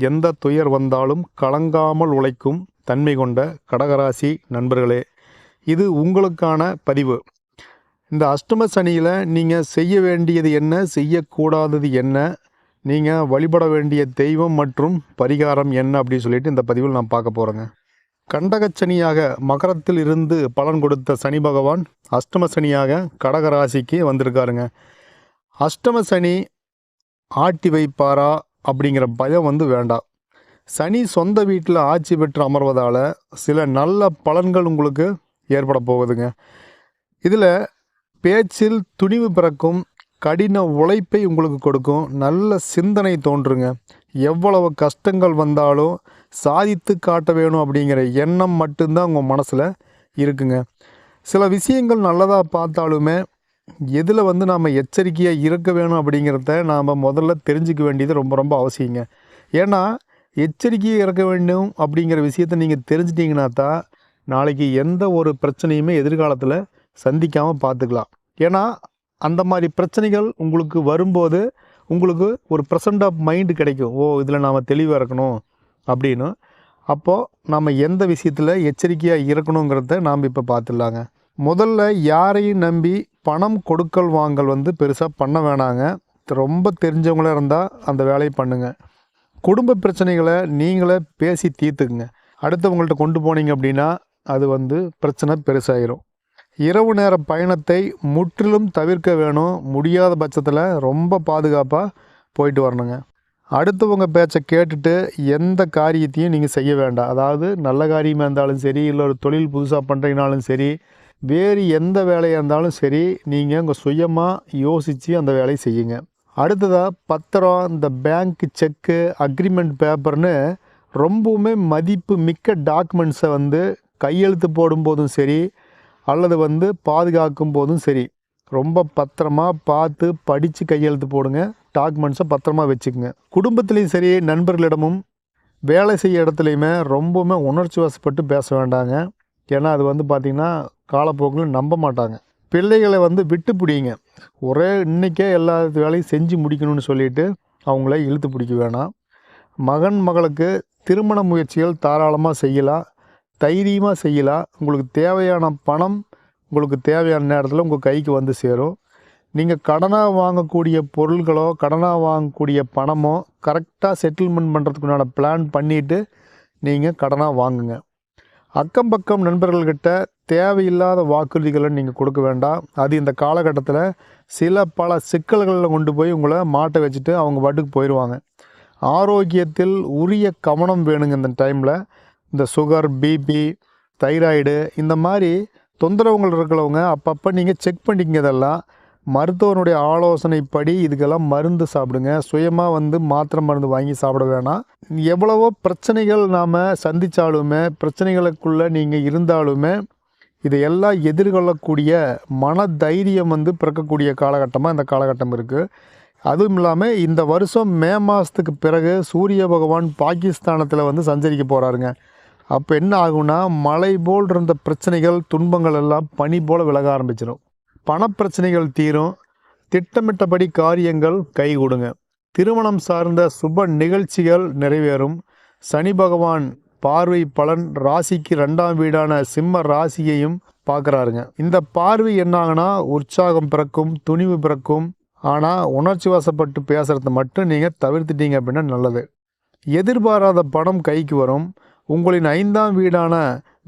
எந்த துயர் வந்தாலும் கலங்காமல் உழைக்கும் தன்மை கொண்ட கடகராசி நண்பர்களே, இது உங்களுக்கான பதிவு. இந்த அஷ்டம சனியில் நீங்கள் செய்ய வேண்டியது என்ன, செய்யக்கூடாதது என்ன, நீங்கள் வழிபட வேண்டிய தெய்வம் மற்றும் பரிகாரம் என்ன அப்படின்னு சொல்லிட்டு இந்த பதிவில் நான் பார்க்க போகிறேங்க. கண்டகச்சனியாக மகரத்தில் இருந்து பலன் கொடுத்த சனி பகவான் அஷ்டம சனியாக கடகராசிக்கு வந்திருக்காருங்க. அஷ்டம சனி ஆட்டி வைப்பாரா அப்படிங்கிற பயம் வேண்டாம். சனி சொந்த வீட்டில் ஆட்சி பெற்று அமர்வதால் சில நல்ல பலன்கள் உங்களுக்கு ஏற்பட போகுதுங்க. இதில் பேச்சில் துணிவு பிறக்கும், கடின உழைப்பை உங்களுக்கு கொடுக்கும், நல்ல சிந்தனை தோன்றுங்க. எவ்வளவு கஷ்டங்கள் வந்தாலும் சாதித்து காட்ட வேணும் அப்படிங்கிற எண்ணம் மட்டும்தான் உங்கள் மனசில் இருக்குங்க. சில விஷயங்கள் நல்லதாக பார்த்தாலுமே எதில் நாம் எச்சரிக்கையாக இருக்க வேணும் அப்படிங்கிறத நாம் முதல்ல தெரிஞ்சுக்க வேண்டியது ரொம்ப ரொம்ப அவசியங்க. ஏன்னா எச்சரிக்கையாக இருக்க வேண்டும் அப்படிங்கிற விஷயத்தை நீங்கள் தெரிஞ்சிட்டிங்கன்னா தான் நாளைக்கு எந்த ஒரு பிரச்சனையுமே எதிர்காலத்தில் சந்திக்காமல் பார்த்துக்கலாம். ஏன்னா அந்த மாதிரி பிரச்சனைகள் உங்களுக்கு வரும்போது உங்களுக்கு ஒரு ப்ரெசன்ட் ஆஃப் மைண்டு கிடைக்கும். இதில் நாம் தெளிவாக இருக்கணும் அப்படின்னு. அப்போது நம்ம எந்த விஷயத்தில் எச்சரிக்கையாக இருக்கணுங்கிறத நாம் இப்போ பார்த்துடலாங்க. முதல்ல யாரையும் நம்பி பணம் கொடுக்கல் வாங்கல் பெருசாக பண்ண வேணாங்க. ரொம்ப தெரிஞ்சவங்களாக இருந்தால் அந்த வேலையை பண்ணுங்கள். குடும்ப பிரச்சனைகளை நீங்களே பேசி தீர்த்துக்குங்க. அடுத்தவங்கள்ட்ட கொண்டு போனீங்க அப்படின்னா அது பிரச்சனை பெருசாகிடும். இரவு நேர பயணத்தை முற்றிலும் தவிர்க்க வேணும். முடியாத பட்சத்தில் ரொம்ப பாதுகாப்பாக போயிட்டு வரணுங்க. அடுத்தவங்க பேச்சை கேட்டுட்டு எந்த காரியத்தையும் நீங்கள் செய்ய வேண்டாம். அதாவது நல்ல காரியமாக இருந்தாலும் சரி, இல்லை ஒரு தொழில் புதுசாக பண்ணுறீங்கனாலும் சரி, வேறு எந்த வேலையாக இருந்தாலும் சரி, நீங்கள் உங்கள் சுயமாக யோசித்து அந்த வேலையை செய்யுங்க. அடுத்ததாக பத்திரம், இந்த பேங்க் செக்கு, அக்ரிமெண்ட் பேப்பர்னு ரொம்பவுமே மதிப்பு மிக்க டாக்குமெண்ட்ஸை கையெழுத்து போடும்போதும் சரி, அல்லது பாதுகாக்கும் போதும் சரி, ரொம்ப பத்திரமா பார்த்து படித்து கையெழுத்து போடுங்க. டாக்குமெண்ட்ஸை பத்திரமா வச்சுக்கோங்க. குடும்பத்துலேயும் சரி, நண்பர்களிடமும் வேலை செய்ய இடத்துலையுமே ரொம்பவுமே உணர்ச்சி வசப்பட்டு பேச வேண்டாங்க. ஏன்னா அது பார்த்திங்கன்னா காலப்போக்கில் நம்ப மாட்டாங்க. பிள்ளைகளை விட்டு பிடிங்க. ஒரே இன்றைக்கே எல்லா வேலையும் செஞ்சு முடிக்கணும்னு சொல்லிட்டு அவங்கள இழுத்து பிடிக்க வேணாம். மகன் மகளுக்கு திருமண முயற்சிகள் தாராளமாக செய்யலாம், தைரியமாக செய்யலாம். உங்களுக்கு தேவையான பணம் உங்களுக்கு தேவையான நேரத்தில் உங்கள் கைக்கு சேரும். நீங்கள் கடனாக வாங்கக்கூடிய பொருள்களோ கடனாக வாங்கக்கூடிய பணமோ கரெக்டாக செட்டில்மெண்ட் பண்ணுறதுக்குண்டான பிளான் பண்ணிவிட்டு நீங்கள் கடனாக வாங்குங்க. அக்கம் பக்கம் நண்பர்கள்கிட்ட தேவையில்லாத வாக்குறுதிகளை நீங்கள் கொடுக்க வேண்டாம். அது இந்த காலகட்டத்தில் பல சிக்கல்களில் கொண்டு போய் உங்களை மாட்ட வச்சுட்டு அவங்க பாட்டுக்கு போயிடுவாங்க. ஆரோக்கியத்தில் உரிய கவனம் வேணுங்க. இந்த டைமில் இந்த சுகர், பிபி, தைராய்டு இந்த மாதிரி தொந்தரவுகள் இருக்கிறவங்க அப்பப்போ நீங்கள் செக் பண்ணிக்கங்க. இதெல்லாம் மருத்துவனுடைய ஆலோசனைப்படி இதுக்கெல்லாம் மருந்து சாப்பிடுங்க. சுயமாக மாத்திரை மருந்து வாங்கி சாப்பிட வேணாம். எவ்வளவோ பிரச்சனைகள் நாம் சந்தித்தாலுமே, பிரச்சனைகளுக்குள்ளே நீங்கள் இருந்தாலுமே, இதையெல்லாம் எதிர்கொள்ளக்கூடிய மன தைரியம் பிறக்கக்கூடிய காலகட்டமாக இந்த காலகட்டம் இருக்குது. அதுவும் இல்லாமல் இந்த வருஷம் மே மாதத்துக்கு பிறகு சூரிய பகவான் பாகிஸ்தானத்தில் சஞ்சரிக்க போகிறாருங்க. அப்போ என்ன ஆகும்னா, மழை போல் இருந்த பிரச்சனைகள், துன்பங்கள் எல்லாம் பனி போல் விலக ஆரம்பிச்சிடும். பணப்பிரச்சனைகள் தீரும். திட்டமிட்டபடி காரியங்கள் கைகூடுங்க. திருமணம் சார்ந்த சுப நிகழ்ச்சிகள் நிறைவேறும். சனி பகவான் பார்வை பலன் ராசிக்கு 2ஆம் வீடான சிம்ம ராசியையும் பார்க்குறாருங்க. இந்த பார்வை என்னாகனா உற்சாகம் பிறக்கும், துணிவு பிறக்கும். ஆனால் உணர்ச்சி வசப்பட்டு பேசுகிறத மட்டும் நீங்கள் தவிர்த்துட்டீங்க அப்படின்னா நல்லது. எதிர்பாராத பணம் கைக்கு வரும். உங்களின் 5ஆம் வீடான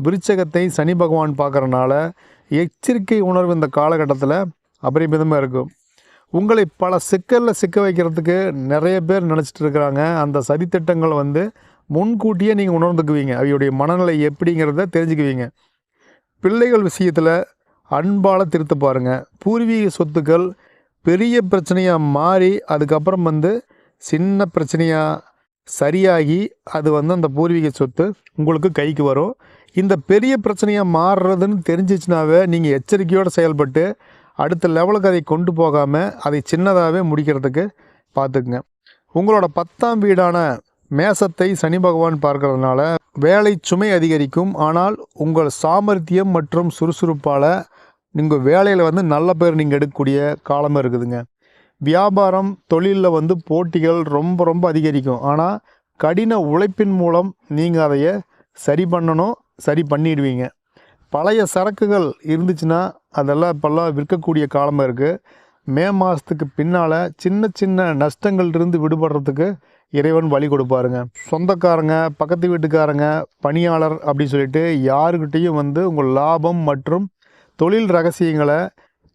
விருச்சகத்தை சனி பகவான் பார்க்குறனால எச்சரிக்கை உணர்வு இந்த காலகட்டத்தில் அபரிமிதமாக இருக்கும். உங்களை பல சிக்கலில் சிக்க வைக்கிறதுக்கு நிறைய பேர் நினச்சிட்டு இருக்கிறாங்க. அந்த சதித்திட்டங்களை முன்கூட்டியே நீங்கள் உணர்ந்துக்குவீங்க. அவையுடைய மனநிலை எப்படிங்கிறத தெரிஞ்சுக்குவீங்க. பிள்ளைகள் விஷயத்தில் அன்பால் திருத்த பாருங்கள். பூர்வீக சொத்துக்கள் பெரிய பிரச்சனையாக மாறி அதுக்கப்புறம் சின்ன பிரச்சனையாக சரியாகி அது அந்த பூர்வீக சொத்து உங்களுக்கு கைக்கு வரும். இந்த பெரிய பிரச்சனையாக மாறுறதுன்னு தெரிஞ்சிச்சுனாவே நீங்கள் எச்சரிக்கையோடு செயல்பட்டு அடுத்த லெவலுக்கு அதை கொண்டு போகாமல் அதை சின்னதாகவே முடிக்கிறதுக்கு பார்த்துக்குங்க. உங்களோட 10ஆம் வீடான மேசத்தை சனி பகவான் பார்க்கறதுனால வேலை சுமை அதிகரிக்கும். ஆனால் உங்கள் சாமர்த்தியம் மற்றும் சுறுசுறுப்பால் நீங்கள் வேலையில் நல்ல பேர் நீங்கள் எடுக்கக்கூடிய காலமாக இருக்குதுங்க. வியாபாரம் தொழிலில் போட்டிகள் ரொம்ப ரொம்ப அதிகரிக்கும். ஆனால் கடின உழைப்பின் மூலம் நீங்கள் அதைய சரி பண்ணணும், சரி பண்ணிடுவீங்க. பழைய சரக்குகள் இருந்துச்சுன்னா அதெல்லாம் இப்போல்லாம் விற்கக்கூடிய காலமாக இருக்குது. மே மாதத்துக்கு பின்னால் சின்ன சின்ன நஷ்டங்கள்லேருந்து விடுபடுறதுக்கு இறைவன் வழி கொடுப்பாருங்க. சொந்தக்காரங்க, பக்கத்து வீட்டுக்காரங்க, பணியாளர் அப்படின்னு சொல்லிட்டு யாருக்கிட்டேயும் வந்து உங்கள் லாபம் மற்றும் தொழில் ரகசியங்களை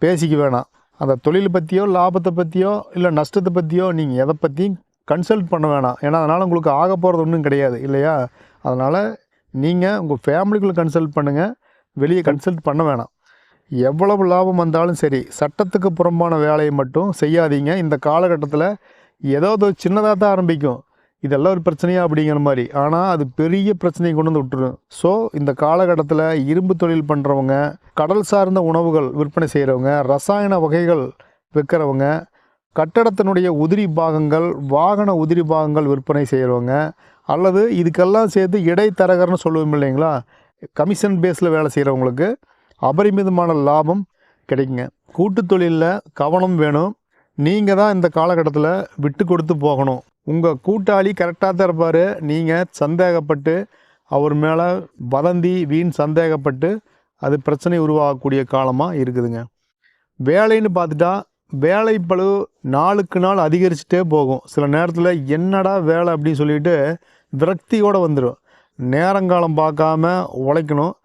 பேசிக்க வேணாம். அந்த தொழில் பற்றியோ, லாபத்தை பற்றியோ, இல்லை நஷ்டத்தை பற்றியோ நீங்கள் எதை பற்றியும் கன்சல்ட் பண்ண வேணாம். ஏன்னா அதனால் உங்களுக்கு ஆக போகிறது ஒன்றும் கிடையாது இல்லையா? அதனால் நீங்கள் உங்கள் ஃபேமிலிக்குள்ளே கன்சல்ட் பண்ணுங்கள், வெளியே கன்சல்ட் பண்ண வேணாம். எவ்வளவு லாபம் வந்தாலும் சரி, சட்டத்துக்கு புறம்பான வேலையை மட்டும் செய்யாதீங்க. இந்த காலகட்டத்தில் ஏதோ சின்னதாக தான் ஆரம்பிக்கும், இதெல்லாம் ஒரு பிரச்சனையா அப்படிங்கிற மாதிரி. ஆனால் அது பெரிய பிரச்சனையை கொண்டு வந்து விட்டுரும். ஸோ இந்த காலகட்டத்தில் இரும்பு தொழில் பண்ணுறவங்க, கடல் சார்ந்த உணவுகள் விற்பனை செய்கிறவங்க, ரசாயன வகைகள் விற்கிறவங்க, கட்டடத்தினுடைய உதிரி பாகங்கள், வாகன உதிரி பாகங்கள் விற்பனை செய்கிறவங்க, அல்லது இதுக்கெல்லாம் சேர்த்து இடைத்தரகர்னு சொல்லுவோம் இல்லைங்களா, கமிஷன் பேஸில் வேலை செய்கிறவங்களுக்கு அபரிமிதமான லாபம் கிடைக்குங்க. கூட்டு தொழிலில் கவனம் வேணும். நீங்கள் தான் இந்த காலகட்டத்தில் விட்டு கொடுத்து போகணும். உங்கள் கூட்டாளி கரெக்டாக தான் இருப்பார், நீங்கள் சந்தேகப்பட்டு அவர் மேலே வதந்தி வீண் சந்தேகப்பட்டு அது பிரச்சனை உருவாகக்கூடிய காலமாக இருக்குதுங்க. வேலைன்னு பார்த்துட்டா வேலைப்பளு நாளுக்கு நாள் அதிகரிச்சுட்டே போகும். சில நேரத்தில் என்னடா வேலை அப்படின்னு சொல்லிட்டு விரக்தியோடு வந்துடும். நேரங்காலம் பார்க்காம உழைக்கணும்.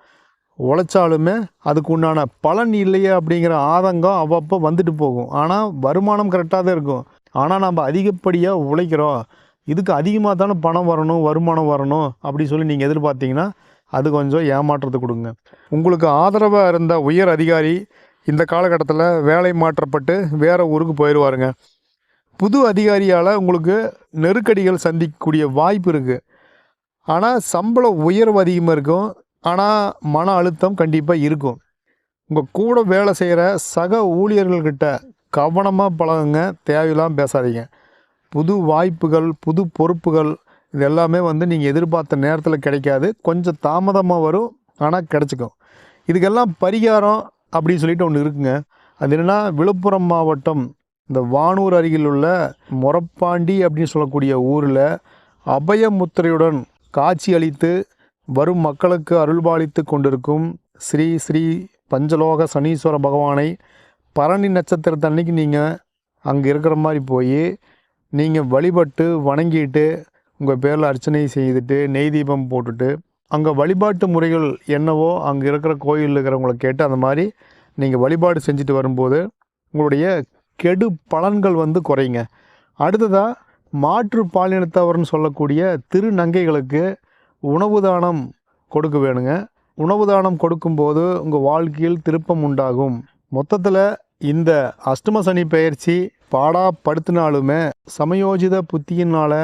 உழைச்சாலுமே அதுக்கு உண்டான பலன் இல்லையே அப்படிங்கிற ஆதங்கம் அவ்வப்போ வந்துட்டு போகும். ஆனால் வருமானம் கரெக்டாக தான் இருக்கும். ஆனால் நம்ம அதிகப்படியாக உழைக்கிறோம், இதுக்கு அதிகமாக தானே பணம் வரணும், வருமானம் வரணும் அப்படி சொல்லி நீங்கள் எதிர்பார்த்தீங்கன்னா அது கொஞ்சம் ஏமாற்றத்தை கொடுங்க. உங்களுக்கு ஆதரவாக இருந்த உயர் அதிகாரி இந்த காலகட்டத்தில் வேலை மாற்றப்பட்டு வேறு ஊருக்கு போயிடுவாருங்க. புது அதிகாரியால் உங்களுக்கு நெருக்கடிகள் சந்திக்கக்கூடிய வாய்ப்பு இருக்குது. ஆனால் சம்பள உயர்வு அதிகமாக இருக்கும். ஆனால் மன அழுத்தம் கண்டிப்பாக இருக்கும். உங்கள் கூட வேலை செய்கிற சக ஊழியர்கள்கிட்ட கவனமாக பழகுங்க, தேவையில்லாமல் பேசாதீங்க. புது வாய்ப்புகள், புது பொறுப்புகள் இது எல்லாமே வந்து நீங்கள் எதிர்பார்த்த நேரத்தில் கிடைக்காது. கொஞ்சம் தாமதமாக வரும், ஆனால் கிடச்சிக்கும். இதுக்கெல்லாம் பரிகாரம் அப்படின்னு சொல்லிட்டு ஒன்று இருக்குங்க. அது என்னென்னா, விழுப்புரம் மாவட்டம் இந்த வானூர் அருகில் உள்ள மொரப்பாண்டி அப்படின்னு சொல்லக்கூடிய ஊரில் அபயமுத்திரையுடன் காட்சி அளித்து வரும் மக்களுக்கு அருள்பாலித்து கொண்டிருக்கும் ஸ்ரீ ஸ்ரீ பஞ்சலோக சனீஸ்வர பகவானை பரணி நட்சத்திரத்தன்னைக்கு நீங்கள் அங்கே இருக்கிற மாதிரி போய் நீங்கள் வழிபட்டு வணங்கிட்டு உங்கள் பேரில் அர்ச்சனை செய்துட்டு நெய் தீபம் போட்டுட்டு அங்கே வழிபாட்டு முறைகள் என்னவோ அங்கே இருக்கிற கோயிலில் இருக்கிறவங்கள கேட்டு அந்த மாதிரி நீங்கள் வழிபாடு செஞ்சுட்டு வரும்போது உங்களுடைய கெடு பலன்கள் வந்து குறைங்க. அடுத்ததாக மாற்று பாலினத்தவர்னு சொல்லக்கூடிய திருநங்கைகளுக்கு உணவு தானம் கொடுக்க வேணுங்க. உணவு தானம் கொடுக்கும்போது உங்கள் வாழ்க்கையில் திருப்பம் உண்டாகும். மொத்தத்தில் இந்த அஷ்டம சனி பெயர்ச்சி பாடாப்படுத்தினாலுமே சமயோஜித புத்தியினால்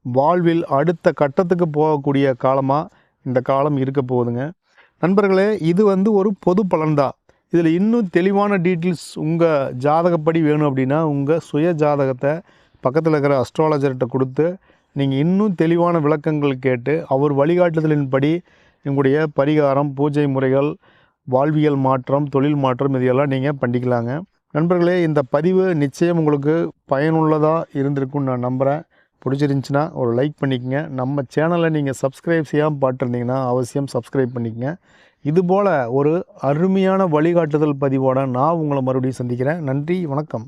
வாழ்வில் அடுத்த கட்டத்துக்கு போகக்கூடிய காலமாக இந்த காலம் இருக்க போகுதுங்க. நண்பர்களே, இது வந்து ஒரு பொது பலன்தான். இதில் இன்னும் தெளிவான டீட்டெயில்ஸ் உங்கள் ஜாதகப்படி வேணும் அப்படின்னா உங்கள் சுய ஜாதகத்தை பக்கத்தில் இருக்கிற அஸ்ட்ராலஜர்கிட்ட கொடுத்து நீங்கள் இன்னும் தெளிவான விளக்கங்கள் கேட்டு அவர் வழிகாட்டுதலின்படி உங்களுடைய பரிகாரம், பூஜை முறைகள், வாழ்வியல் மாற்றம், தொழில் மாற்றம் இதையெல்லாம் நீங்கள் பண்ணிக்கலாங்க. நண்பர்களே, இந்த பதிவு நிச்சயம் உங்களுக்கு பயனுள்ளதாக இருந்திருக்குன்னு நான் நம்புகிறேன். பிடிச்சிருந்துச்சின்னா ஒரு லைக் பண்ணிக்கங்க. நம்ம சேனலை நீங்கள் சப்ஸ்கிரைப் செய்யாமல் பார்த்துருந்தீங்கன்னா அவசியம் சப்ஸ்கிரைப் பண்ணிக்கங்க. இதுபோல் ஒரு அருமையான வழிகாட்டுதல் பதிவோடு நான் உங்களை மறுபடியும் சந்திக்கிறேன். நன்றி, வணக்கம்.